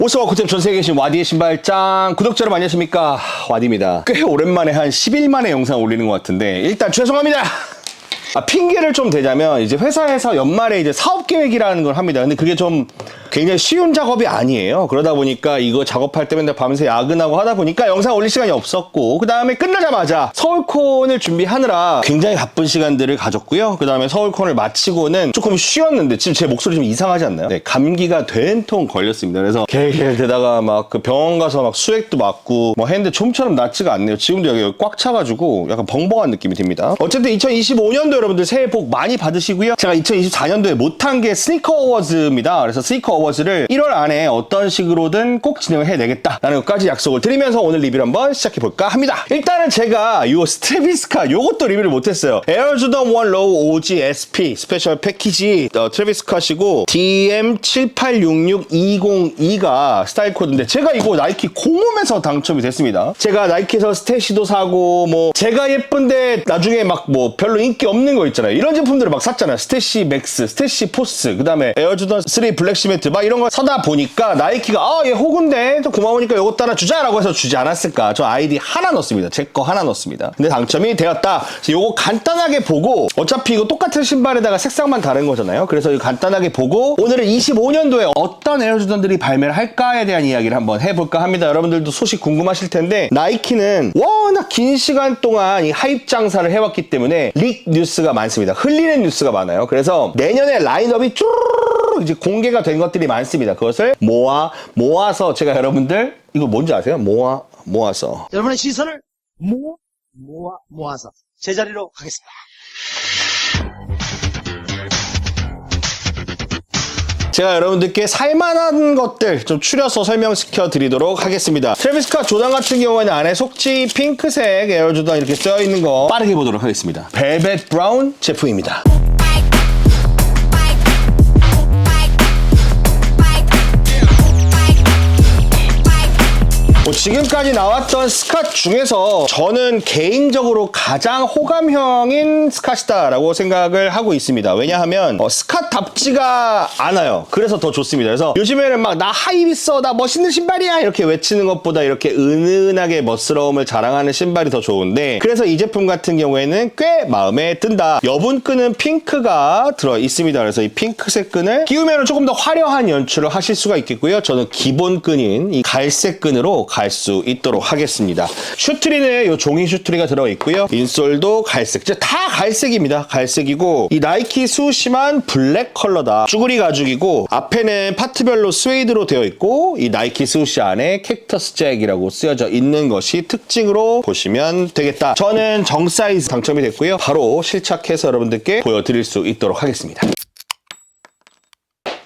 오스와 코템 전세계에 계신 와디의 신발장 구독자 여러분 안녕하십니까, 와디입니다. 꽤 오랜만에 한 10일 만에 영상 올리는 것 같은데 일단 죄송합니다. 핑계를 좀 대자면 이제 회사에서 연말에 이제 사업 계획이라는 걸 합니다. 근데 그게 좀 굉장히 쉬운 작업이 아니에요. 그러다 보니까 이거 작업할 때 맨날 밤새 야근하고 하다 보니까 영상 올릴 시간이 없었고, 그 다음에 끝나자마자 서울콘을 준비하느라 굉장히 바쁜 시간들을 가졌고요. 그 다음에 서울콘을 마치고는 조금 쉬었는데 지금 제 목소리 좀 이상하지 않나요? 네, 감기가 된통 걸렸습니다. 그래서 겔겔 대다가 막 그 병원 가서 막 수액도 맞고 뭐 했는데 좀처럼 낫지가 않네요. 지금도 여기 꽉 차가지고 약간 벙벙한 느낌이 듭니다. 어쨌든 2025년도 여러분들 새해 복 많이 받으시고요. 제가 2024년도에 못한 게 스니커 어워즈입니다. 그래서 스니커 어워즈를 1월 안에 어떤 식으로든 꼭 진행을 해내겠다라는 것까지 약속을 드리면서 오늘 리뷰를 한번 시작해볼까 합니다. 일단은 제가 이 트래비스카 요것도 리뷰를 못했어요. 에어조던 1 로우 OG SP 스페셜 패키지 트래비스카시고 DM7866202가 스타일 코드인데 제가 이거 나이키 공홈에서 당첨이 됐습니다. 제가 나이키에서 스테시도 사고 뭐 제가 예쁜데 나중에 막 뭐 별로 인기 없는 거 있잖아요. 이런 제품들을 막 샀잖아요. 스테시 맥스, 스테시 포스, 그 다음에 에어조던 3 블랙 시멘트 막 이런 거 사다 보니까 나이키가 얘 호구인데 좀 고마우니까 요것도 하나 주자라고 해서 주지 않았을까. 저 아이디 하나 넣었습니다. 제 거 하나 넣었습니다. 근데 당첨이 되었다. 그래서 요거 간단하게 보고, 어차피 이거 똑같은 신발에다가 색상만 다른 거잖아요. 그래서 이거 간단하게 보고 오늘은 25년도에 어떤 에어조던들이 발매를 할까에 대한 이야기를 한번 해볼까 합니다. 여러분들도 소식 궁금하실 텐데 나이키는 워낙 긴 시간 동안 이 하입 장사를 해왔기 때문에 릭 뉴스가 많습니다. 흘리는 뉴스가 많아요. 그래서 내년에 라인업이 쭈르르 이제 공개가 된 것들이 많습니다. 그것을 모아서 제가 여러분들 이거 뭔지 아세요? 모아서 여러분의 시선을 모아서 제자리로 가겠습니다. 제가 여러분들께 살만한 것들 좀 추려서 설명시켜 드리도록 하겠습니다. 트래비스카 조던 같은 경우에는 안에 속지 핑크색 에어조던 이렇게 써있는 거 빠르게 보도록 하겠습니다. 벨벳 브라운 제품입니다. 지금까지 나왔던 스캇 중에서 저는 개인적으로 가장 호감형인 스캇이다라고 생각을 하고 있습니다. 왜냐하면 스캇답지가 않아요. 그래서 더 좋습니다. 그래서 요즘에는 막 나 하입 있어, 나 멋있는 신발이야 이렇게 외치는 것보다 이렇게 은은하게 멋스러움을 자랑하는 신발이 더 좋은데, 그래서 이 제품 같은 경우에는 꽤 마음에 든다. 여분 끈은 핑크가 들어 있습니다. 그래서 이 핑크색 끈을 끼우면 조금 더 화려한 연출을 하실 수가 있겠고요. 저는 기본 끈인 이 갈색 끈으로 갈 수 있도록 하겠습니다. 슈트리는 이 종이 슈트리가 들어있고요. 인솔도 갈색, 다 갈색입니다. 갈색이고 이 나이키 스우시만 블랙 컬러다. 쭈구리 가죽이고 앞에는 파트별로 스웨이드로 되어 있고 이 나이키 스우시 안에 캡터스 잭이라고 쓰여져 있는 것이 특징으로 보시면 되겠다. 저는 정 사이즈 당첨이 됐고요. 바로 실착해서 여러분들께 보여드릴 수 있도록 하겠습니다.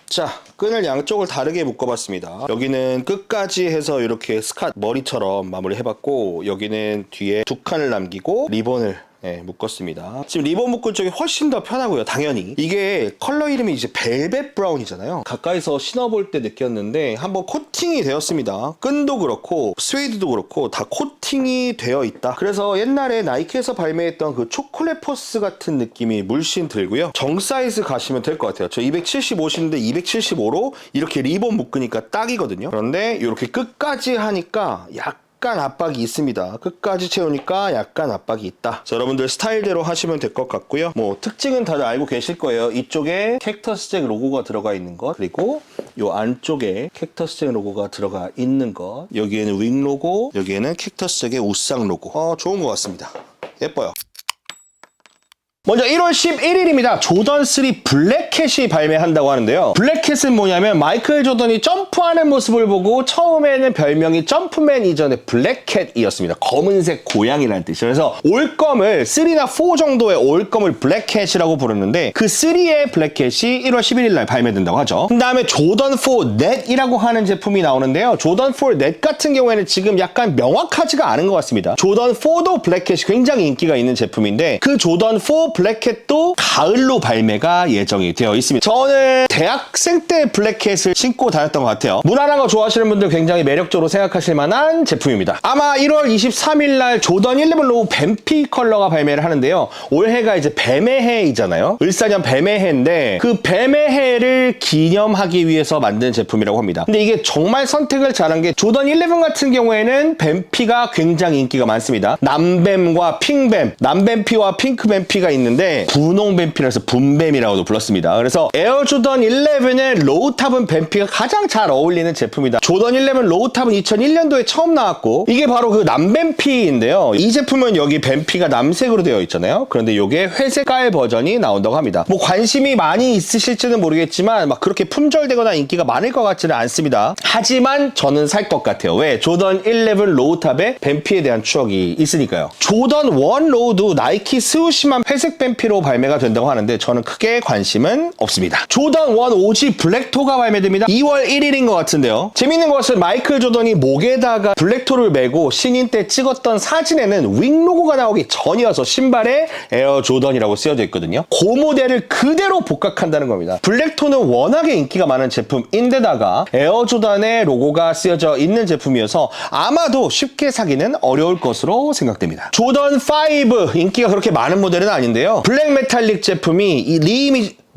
자, 끈을 양쪽을 다르게 묶어봤습니다. 여기는 끝까지 해서 이렇게 스캇 머리처럼 마무리 해봤고, 여기는 뒤에 두 칸을 남기고 리본을 묶었습니다. 지금 리본 묶을 쪽이 훨씬 더 편하고요. 당연히 이게 컬러 이름이 이제 벨벳 브라운이잖아요. 가까이서 신어볼 때 느꼈는데 한번 코팅이 되었습니다. 끈도 그렇고 스웨이드도 그렇고 다 코팅이 되어 있다. 그래서 옛날에 나이키에서 발매했던 그 초콜릿 포스 같은 느낌이 물씬 들고요. 정 사이즈 가시면 될 것 같아요. 저 275신데 275로 이렇게 리본 묶으니까 딱이거든요. 그런데 이렇게 끝까지 하니까 약간 압박이 있습니다. 끝까지 채우니까 약간 압박이 있다. 자, 여러분들 스타일대로 하시면 될 것 같고요. 뭐 특징은 다들 알고 계실 거예요. 이쪽에 캡터스잭 로고가 들어가 있는 것, 그리고 이 안쪽에 캡터스잭 로고가 들어가 있는 것, 여기에는 윙 로고, 여기에는 캡터스잭의 우상 로고. 좋은 것 같습니다. 예뻐요. 먼저 1월 11일입니다. 조던 3 블랙캣이 발매한다고 하는데요. 블랙캣은 뭐냐면 마이클 조던이 점프하는 모습을 보고 처음에는 별명이 점프맨 이전에 블랙캣이었습니다. 검은색 고양이라는 뜻이죠. 그래서 올검을 3나 4 정도의 올검을 블랙캣이라고 부르는데 그 3의 블랙캣이 1월 11일 날 발매된다고 하죠. 그 다음에 조던 4 넷이라고 하는 제품이 나오는데요. 조던 4 넷 같은 경우에는 지금 약간 명확하지가 않은 것 같습니다. 조던 4도 블랙캣이 굉장히 인기가 있는 제품인데 그 조던 4 블랙캣도 가을로 발매가 예정이 되어 있습니다. 저는 대학생 때 블랙캣을 신고 다녔던 것 같아요. 무난한 거 좋아하시는 분들 굉장히 매력적으로 생각하실 만한 제품입니다. 아마 1월 23일 날 조던 11 로우 뱀피 컬러가 발매를 하는데요. 올해가 이제 뱀의 해이잖아요. 을사년 뱀의 해인데 그 뱀의 해를 기념하기 위해서 만든 제품이라고 합니다. 근데 이게 정말 선택을 잘한 게 조던 11 같은 경우에는 뱀피가 굉장히 인기가 많습니다. 남뱀과 핑뱀, 남뱀피와 핑크뱀피가 있는데 분홍뱀피라서 분뱀이라고도 불렀습니다. 그래서 에어 조던 11의 로우탑은 뱀피가 가장 잘 어울리는 제품이다. 조던 11 로우탑은 2001년도에 처음 나왔고 이게 바로 그 남뱀피인데요. 이 제품은 여기 뱀피가 남색으로 되어 있잖아요. 그런데 이게 회색깔 버전이 나온다고 합니다. 뭐 관심이 많이 있으실지는 모르겠지만 막 그렇게 품절되거나 인기가 많을 것 같지는 않습니다. 하지만 저는 살 것 같아요. 왜? 조던 11 로우탑에 뱀피에 대한 추억이 있으니까요. 조던 1 로우도 나이키 스우시만 회색 뱀피로 발매가 된다고 하는데 저는 크게 관심은 없습니다. 조던 1 OG 블랙토가 발매됩니다. 2월 1일인 것 같은데요. 재밌는 것은 마이클 조던이 목에다가 블랙토를 메고 신인 때 찍었던 사진에는 윙 로고가 나오기 전이어서 신발에 에어 조던이라고 쓰여져 있거든요. 그 모델을 그대로 복각한다는 겁니다. 블랙토는 워낙에 인기가 많은 제품인데다가 에어 조던의 로고가 쓰여져 있는 제품이어서 아마도 쉽게 사기는 어려울 것으로 생각됩니다. 조던 5 인기가 그렇게 많은 모델은 아닌데요. 블랙 메탈릭 제품이 이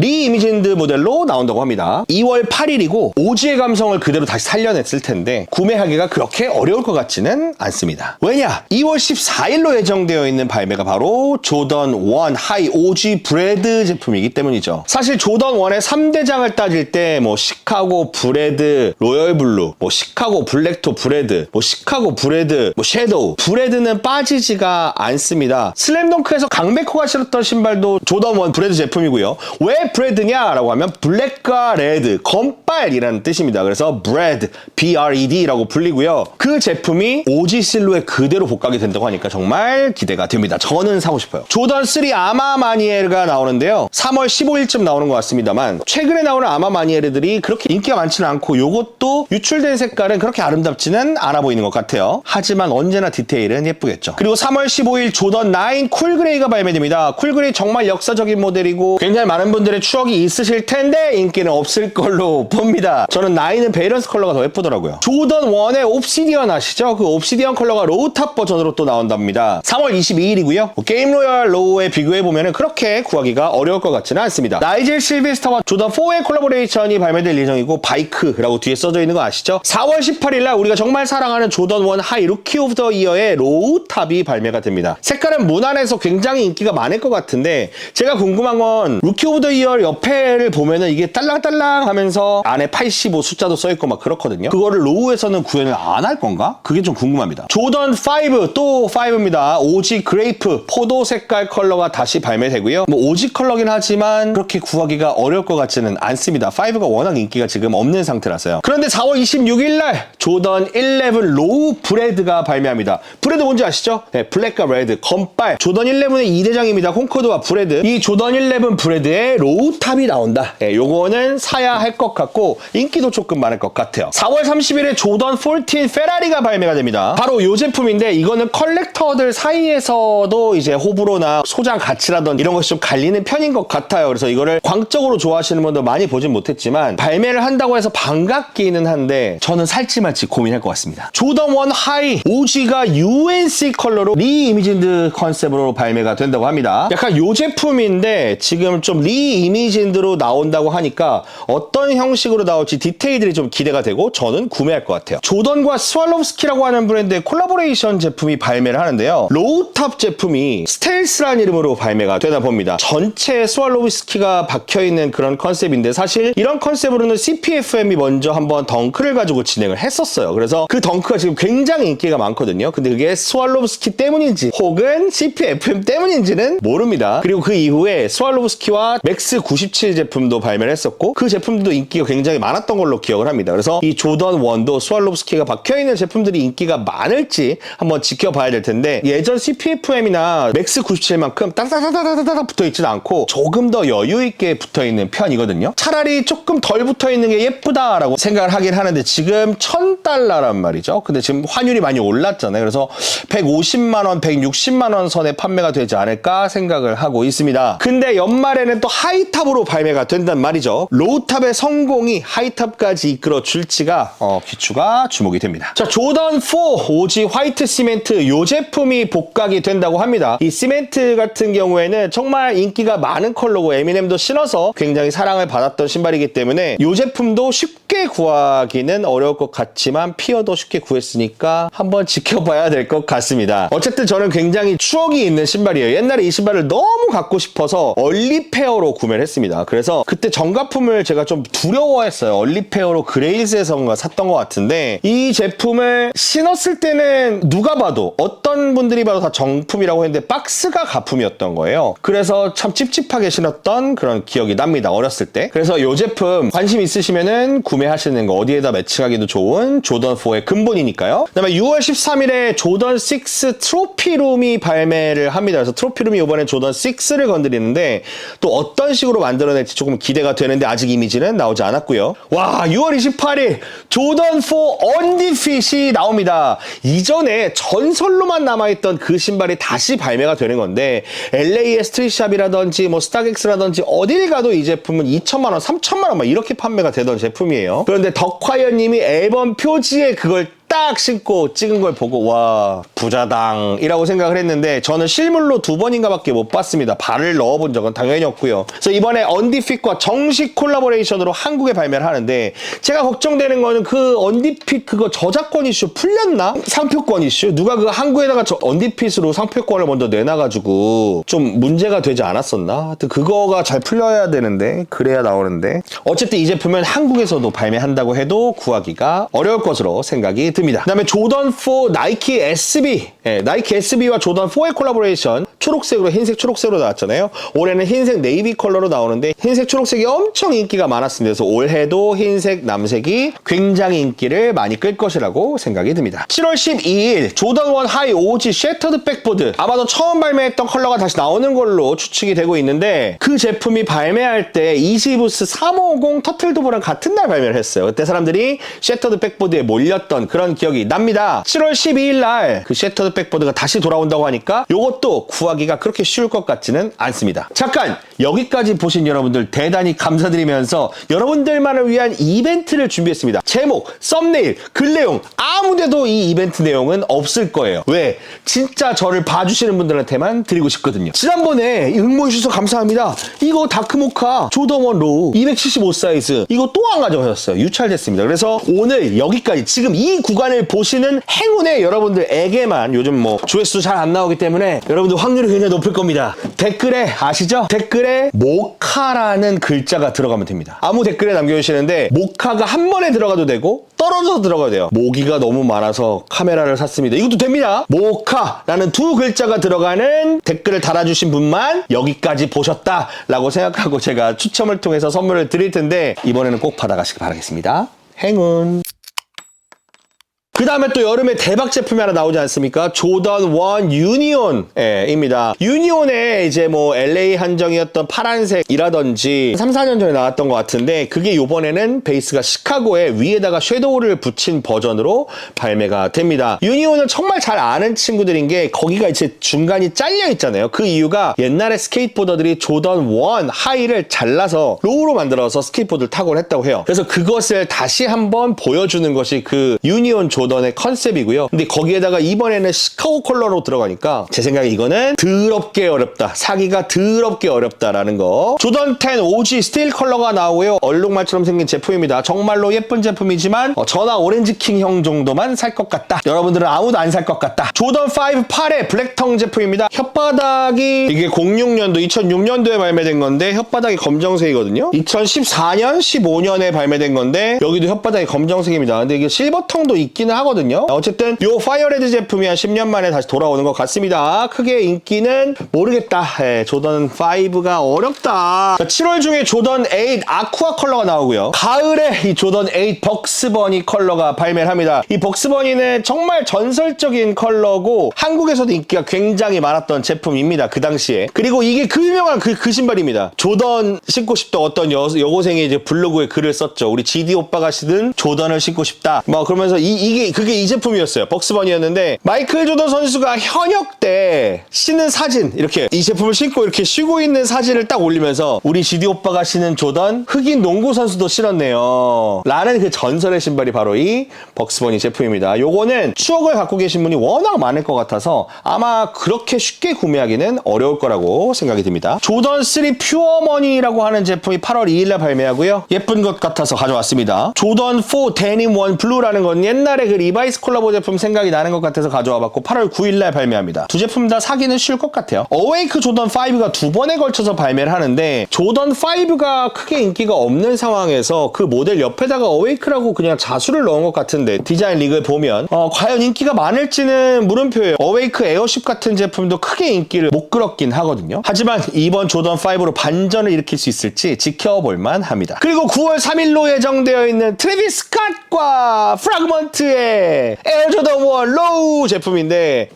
리이미진드 모델로 나온다고 합니다. 2월 8일이고 오지의 감성을 그대로 다시 살려냈을 텐데 구매하기가 그렇게 어려울 것 같지는 않습니다. 왜냐? 2월 14일로 예정되어 있는 발매가 바로 조던 1 하이 오지 브레드 제품이기 때문이죠. 사실 조던 1의 3대장을 따질 때 뭐 시카고 브레드, 로열 블루, 뭐 시카고 블랙토 브레드, 뭐 시카고 브레드, 뭐 섀도우 브레드는 빠지지가 않습니다. 슬램덩크에서 강백호가 신었던 신발도 조던 1 브레드 제품이고요. 왜 브레드냐라고 하면 블랙과 레드, 검빨이라는 뜻입니다. 그래서 브레드, BRED라고 불리고요. 그 제품이 오지 실루엣 그대로 복각이 된다고 하니까 정말 기대가 됩니다. 저는 사고 싶어요. 조던 3 아마마니에르가 나오는데요. 3월 15일쯤 나오는 것 같습니다만 최근에 나오는 아마마니에르들이 그렇게 인기가 많지는 않고 이것도 유출된 색깔은 그렇게 아름답지는 않아 보이는 것 같아요. 하지만 언제나 디테일은 예쁘겠죠. 그리고 3월 15일 조던 9 쿨그레이가 발매됩니다. 쿨그레이 정말 역사적인 모델이고 굉장히 많은 분들의 추억이 있으실 텐데 인기는 없을 걸로 봅니다. 저는 9은 베이런스 컬러가 더 예쁘더라고요. 조던 1의 옵시디언 아시죠? 그 옵시디언 컬러가 로우탑 버전으로 또 나온답니다. 3월 22일이고요. 게임 로얄 로우에 비교해보면 그렇게 구하기가 어려울 것 같지는 않습니다. 나이젤 실베스터와 조던 4의 콜라보레이션이 발매될 예정이고 바이크라고 뒤에 써져 있는 거 아시죠? 4월 18일날 우리가 정말 사랑하는 조던 1 하이 루키 오브 더 이어의 로우탑이 발매가 됩니다. 색깔은 무난해서 굉장히 인기가 많을 것 같은데 제가 궁금한 건 루키 오브 더 이어 옆에를 보면은 이게 딸랑딸랑 하면서 안에 85 숫자도 써있고 막 그렇거든요. 그거를 로우에서는 구현을 안 할 건가? 그게 좀 궁금합니다. 조던 5 또 5입니다. 오지 그레이프 포도 색깔 컬러가 다시 발매되고요. 뭐 오지 컬러긴 하지만 그렇게 구하기가 어려울 것 같지는 않습니다. 5가 워낙 인기가 지금 없는 상태라서요. 그런데 4월 26일 날 조던 11 로우 브레드가 발매합니다. 브레드 뭔지 아시죠? 네, 블랙과 레드, 검빨. 조던 11의 2대장입니다. 콩코드와 브레드. 이 조던 11 브레드의 로우탑이 나온다. 네, 요거는 사야 할 것 같고 인기도 조금 많을 것 같아요. 4월 30일에 조던 14 페라리가 발매가 됩니다. 바로 이 제품인데 이거는 컬렉터들 사이에서도 이제 호불호나 소장 가치라던 이런 것이 좀 갈리는 편인 것 같아요. 그래서 이거를 광적으로 좋아하시는 분들 많이 보진 못했지만 발매를 한다고 해서 반갑기는 한데 저는 살지 말지 고민할 것 같습니다. 조던 1 하이 OG가 UNC 컬러로 리이미진드 컨셉으로 발매가 된다고 합니다. 약간 이 제품인데 지금 좀 리이미진드로 나온다고 하니까 어떤 형식으로 나올지 디테일들이 좀 기대가 되고 저는 구매할 것 같아요. 조던과 스왈로브스키라고 하는 브랜드의 콜라보레이션 제품이 발매를 하는데요. 로우탑 제품이 스텔스라는 이름으로 발매가 되나 봅니다. 전체에 스왈로브스키가 박혀있는 그런 컨셉인데 사실 이런 컨셉으로는 CPFM이 먼저 한번 덩크를 가지고 진행을 했었어요. 그래서 그 덩크가 지금 굉장히 인기가 많거든요. 근데 그게 스왈로브스키 때문인지 혹은 CPFM 때문인지는 모릅니다. 그리고 그 이후에 스왈로브스키와 맥스 맥스 97 제품도 발매를 했었고 그 제품도 인기가 굉장히 많았던 걸로 기억을 합니다. 그래서 이 조던 1도 스왈롭스키가 박혀있는 제품들이 인기가 많을지 한번 지켜봐야 될 텐데 예전 CPFM이나 맥스 97만큼 따다다다다다 붙어있지는 않고 조금 더 여유있게 붙어있는 편이거든요. 차라리 조금 덜 붙어있는 게 예쁘다라고 생각을 하긴 하는데 지금 $1,000란 말이죠. 근데 지금 환율이 많이 올랐잖아요. 그래서 150만원, 160만원 선에 판매가 되지 않을까 생각을 하고 있습니다. 근데 연말에는 또 하이탑으로 발매가 된단 말이죠. 로우탑의 성공이 하이탑까지 이끌어 줄지가 귀추가 주목이 됩니다. 자, 조던 4 오지 화이트 시멘트 이 제품이 복각이 된다고 합니다. 이 시멘트 같은 경우에는 정말 인기가 많은 컬러고 에미넴도 신어서 굉장히 사랑을 받았던 신발이기 때문에 이 제품도 쉽게 구하기는 어려울 것 같지만 피어도 쉽게 구했으니까 한번 지켜봐야 될 것 같습니다. 어쨌든 저는 굉장히 추억이 있는 신발이에요. 옛날에 이 신발을 너무 갖고 싶어서 얼리페어로 구매를 했습니다. 그래서 그때 정가품을 제가 좀 두려워했어요. 얼리페어로 그레일즈에선가 샀던 것 같은데 이 제품을 신었을 때는 누가 봐도 어떤 분들이 봐도 다 정품이라고 했는데 박스가 가품이었던 거예요. 그래서 참 찝찝하게 신었던 그런 기억이 납니다. 어렸을 때. 그래서 이 제품 관심 있으시면은 구매하시는 거 어디에다 매칭하기도 좋은 조던 4의 근본이니까요. 그다음에 6월 13일에 조던 6 트로피룸이 발매를 합니다. 그래서 트로피룸이 이번에 조던 6를 건드리는데 또 어떤 식으로 만들어낼지 조금 기대가 되는데 아직 이미지는 나오지 않았고요. 와, 6월 28일 조던 4 언디핏이 나옵니다. 이전에 전설로만 남아있던 그 신발이 다시 발매가 되는 건데 LA의 스트릿샵이라든지 뭐 스타렉스라든지 어딜 가도 이 제품은 2천만원, 3천만원 막 이렇게 판매가 되던 제품이에요. 그런데 덕화연님이 앨범 표지에 그걸 딱 신고 찍은 걸 보고 와 부자당이라고 생각을 했는데 저는 실물로 2번인가 밖에 못 봤습니다. 발을 넣어본 적은 당연히 없고요. 그래서 이번에 언디핏과 정식 콜라보레이션으로 한국에 발매를 하는데 제가 걱정되는 거는 그 언디핏 그거 저작권 이슈 풀렸나? 상표권 이슈? 누가 그 한국에다가 언디핏으로 상표권을 먼저 내놔가지고 좀 문제가 되지 않았었나? 하여튼 그거가 잘 풀려야 되는데 그래야 나오는데 어쨌든 이 제품은 한국에서도 발매한다고 해도 구하기가 어려울 것으로 생각이 듭니다. 그 다음에 조던 4 나이키 SB 나이키 SB와 조던 4의 콜라보레이션 초록색으로 흰색 초록색으로 나왔잖아요. 올해는 흰색 네이비 컬러로 나오는데 흰색 초록색이 엄청 인기가 많았습니다. 그래서 올해도 흰색 남색이 굉장히 인기를 많이 끌 것이라고 생각이 듭니다. 7월 12일 조던 1 하이 오지 셔터드 백보드 아마도 처음 발매했던 컬러가 다시 나오는 걸로 추측이 되고 있는데 그 제품이 발매할 때 이지부스 350 터틀도브랑 같은 날 발매를 했어요. 그때 사람들이 셔터드 백보드에 몰렸던 그런 기억이 납니다. 7월 12일 날 그 셔터드 백보드가 다시 돌아온다고 하니까 이것도 구하기가 그렇게 쉬울 것 같지는 않습니다. 잠깐 여기까지 보신 여러분들 대단히 감사드리면서 여러분들만을 위한 이벤트를 준비했습니다. 제목, 썸네일, 글 내용 아무데도 이 이벤트 내용은 없을 거예요. 왜? 진짜 저를 봐주시는 분들한테만 드리고 싶거든요. 지난번에 응모해 주셔서 감사합니다. 이거 다크모카 조던 1 로우 275 사이즈 이거 또 안 가져가셨어요. 유찰됐습니다. 그래서 오늘 여기까지 지금 이 구간을 보시는 행운의 여러분들에게만 요즘 뭐 조회수 잘 안 나오기 때문에 여러분들 확률이 굉장히 높을 겁니다. 댓글에 아시죠? 댓글에 모카라는 글자가 들어가면 됩니다. 아무 댓글에 남겨주시는데 모카가 한 번에 들어가도 되고 떨어져서 들어가도 돼요. 모기가 너무 많아서 카메라를 샀습니다. 이것도 됩니다. 모카라는 2 글자가 들어가는 댓글을 달아주신 분만 여기까지 보셨다라고 생각하고 제가 추첨을 통해서 선물을 드릴 텐데 이번에는 꼭 받아가시길 바라겠습니다. 행운. 그 다음에 또 여름에 대박 제품이 하나 나오지 않습니까? 조던 1 유니온입니다. 유니온에 이제 뭐 LA 한정이었던 파란색이라든지 3, 4년 전에 나왔던 것 같은데 그게 요번에는 베이스가 시카고에 위에다가 섀도우를 붙인 버전으로 발매가 됩니다. 유니온은 정말 잘 아는 친구들인 게 거기가 이제 중간이 잘려 있잖아요. 그 이유가 옛날에 스케이트보더들이 조던 1 하이를 잘라서 로우로 만들어서 스케이트보드를 타고 했다고 해요. 그래서 그것을 다시 한번 보여주는 것이 그 유니온 조던의 컨셉이고요. 근데 거기에다가 이번에는 시카고 컬러로 들어가니까 제 생각에 이거는 더럽게 어렵다. 사기가 더럽게 어렵다라는 거. 조던 10 OG 스틸 컬러가 나오고요. 얼룩말처럼 생긴 제품입니다. 정말로 예쁜 제품이지만 저나 오렌지킹 형 정도만 살 것 같다. 여러분들은 아무도 안 살 것 같다. 조던 5 8의 블랙텅 제품입니다. 혓바닥이 이게 06년도 2006년도에 발매된 건데 혓바닥이 검정색이거든요. 2014년 15년에 발매된 건데 여기도 혓바닥이 검정색입니다. 근데 이게 실버텅도 있기는 하거든요. 어쨌든 요 파이어레드 제품이 한 10년 만에 다시 돌아오는 것 같습니다. 크게 인기는 모르겠다. 조던 5가 어렵다. 7월 중에 조던 8 아쿠아 컬러가 나오고요. 가을에 이 조던 8 벅스버니 컬러가 발매를 합니다. 이 벅스버니는 정말 전설적인 컬러고 한국에서도 인기가 굉장히 많았던 제품입니다. 그 당시에. 그리고 이게 그 유명한 그 신발입니다. 조던 신고 싶다. 어떤 여고생이 이제 블로그에 글을 썼죠. 우리 GD 오빠가 신은 조던을 신고 싶다. 뭐 그러면서 그게 이 제품이었어요. 벅스버니였는데 마이클 조던 선수가 현역 때 신는 사진, 이렇게 이 제품을 신고 이렇게 쉬고 있는 사진을 딱 올리면서 우리 GD 오빠가 신은 조던 흑인 농구 선수도 신었네요. 라는 그 전설의 신발이 바로 이 벅스버니 제품입니다. 요거는 추억을 갖고 계신 분이 워낙 많을 것 같아서 아마 그렇게 쉽게 구매하기는 어려울 거라고 생각이 듭니다. 조던 3 퓨어머니라고 하는 제품이 8월 2일날 발매하고요. 예쁜 것 같아서 가져왔습니다. 조던 4 데님 1 블루라는 건 옛날에 그 리바이스 콜라보 제품 생각이 나는 것 같아서 가져와봤고 8월 9일날 발매합니다. 두 제품 다 사기는 쉬울 것 같아요. 어웨이크 조던 5가 두 번에 걸쳐서 발매를 하는데 조던 5가 크게 인기가 없는 상황에서 그 모델 옆에다가 어웨이크라고 그냥 자수를 넣은 것 같은데 디자인 리그를 보면 과연 인기가 많을지는 물음표예요. 어웨이크 에어쉽 같은 제품도 크게 인기를 못 끌었긴 하거든요. 하지만 이번 조던 5로 반전을 일으킬 수 있을지 지켜볼만 합니다. 그리고 9월 3일로 예정되어 있는 트래비스 스캇과 프라그먼트의 에어 조던 1 로우 제품인데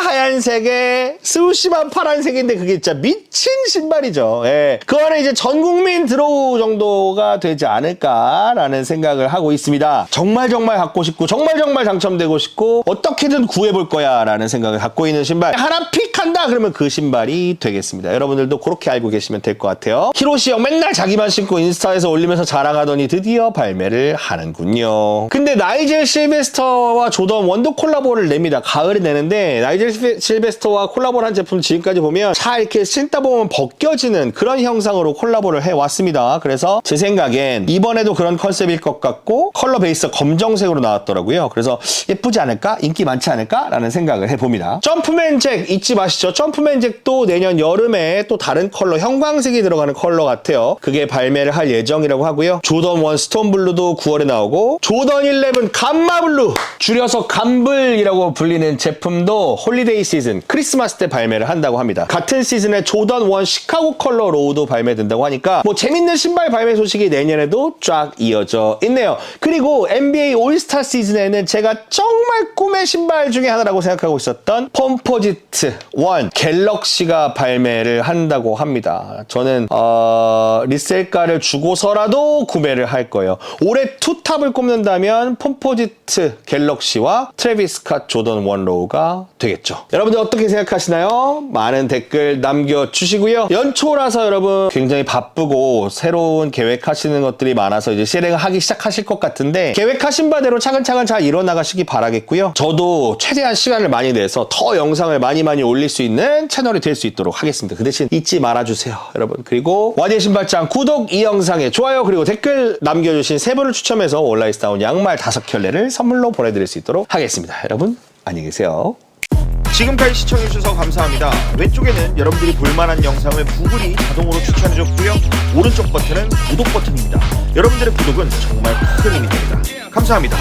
하얀색에 스우시만 파란색인데 그게 진짜 미친 신발이죠. 예. 그 안에 이제 전 국민 드로우 정도가 되지 않을까라는 생각을 하고 있습니다. 정말 갖고 싶고 정말 당첨되고 싶고 어떻게든 구해볼 거야 라는 생각을 갖고 있는 신발 하나 픽한다 그러면 그 신발이 되겠습니다. 여러분들도 그렇게 알고 계시면 될 것 같아요. 히로시 형 맨날 자기만 신고 인스타에서 올리면서 자랑하더니 드디어 발매를 하는군요. 근데 나이젤 실베스터와 조던 1도 콜라보를 냅니다. 가을에 내는데 나이젤 실베스터와 콜라보를 한 제품 지금까지 보면 차 이렇게 신다 보면 벗겨지는 그런 형상으로 콜라보를 해왔습니다. 그래서 제 생각엔 이번에도 그런 컨셉일 것 같고 컬러 베이스가 검정색으로 나왔더라고요. 그래서 예쁘지 않을까? 인기 많지 않을까? 라는 생각을 해봅니다. 점프맨 잭 잊지 마시죠. 점프맨 잭도 내년 여름에 또 다른 컬러 형광색이 들어가는 컬러 같아요. 그게 발매를 할 예정이라고 하고요. 조던 1 스톤 블루도 9월에 나오고 조던 11 감마 블루 줄여서 감블이라고 불리는 제품도 홀리데이 시즌 크리스마스 때 발매를 한다고 합니다. 같은 시즌에 조던 1 시카고 컬러 로우도 발매된다고 하니까 뭐 재밌는 신발 발매 소식이 내년에도 쫙 이어져 있네요. 그리고 NBA 올스타 시즌에는 제가 정말 꿈의 신발 중에 하나라고 생각하고 있었던 폼포지트 1 갤럭시가 발매를 한다고 합니다. 저는 리셀가를 주고서라도 구매를 할 거예요. 올해 투탑을 꼽는다면 폼포지트 갤럭시와 트래비스 스캇 조던 1 로우가 되겠죠. 여러분들 어떻게 생각하시나요? 많은 댓글 남겨주시고요. 연초라서 여러분 굉장히 바쁘고 새로운 계획하시는 것들이 많아서 이제 실행하기 시작하실 것 같은데 계획하신 바대로 차근차근 잘 이뤄나가시기 바라겠고요. 저도 최대한 시간을 많이 내서 더 영상을 많이 올릴 수 있는 채널이 될 수 있도록 하겠습니다. 그 대신 잊지 말아주세요, 여러분. 그리고 와디의 신발장 구독, 이 영상에 좋아요 그리고 댓글 남겨주신 세 분을 추첨해서 온라인스타운 양말 5켤레를 선물로 보내드릴 수 있도록 하겠습니다. 여러분 안녕히 계세요. 지금까지 시청해주셔서 감사합니다. 왼쪽에는 여러분들이 볼만한 영상을 구글이 자동으로 추천해줬고요. 오른쪽 버튼은 구독 버튼입니다. 여러분들의 구독은 정말 큰 힘이 됩니다. 감사합니다.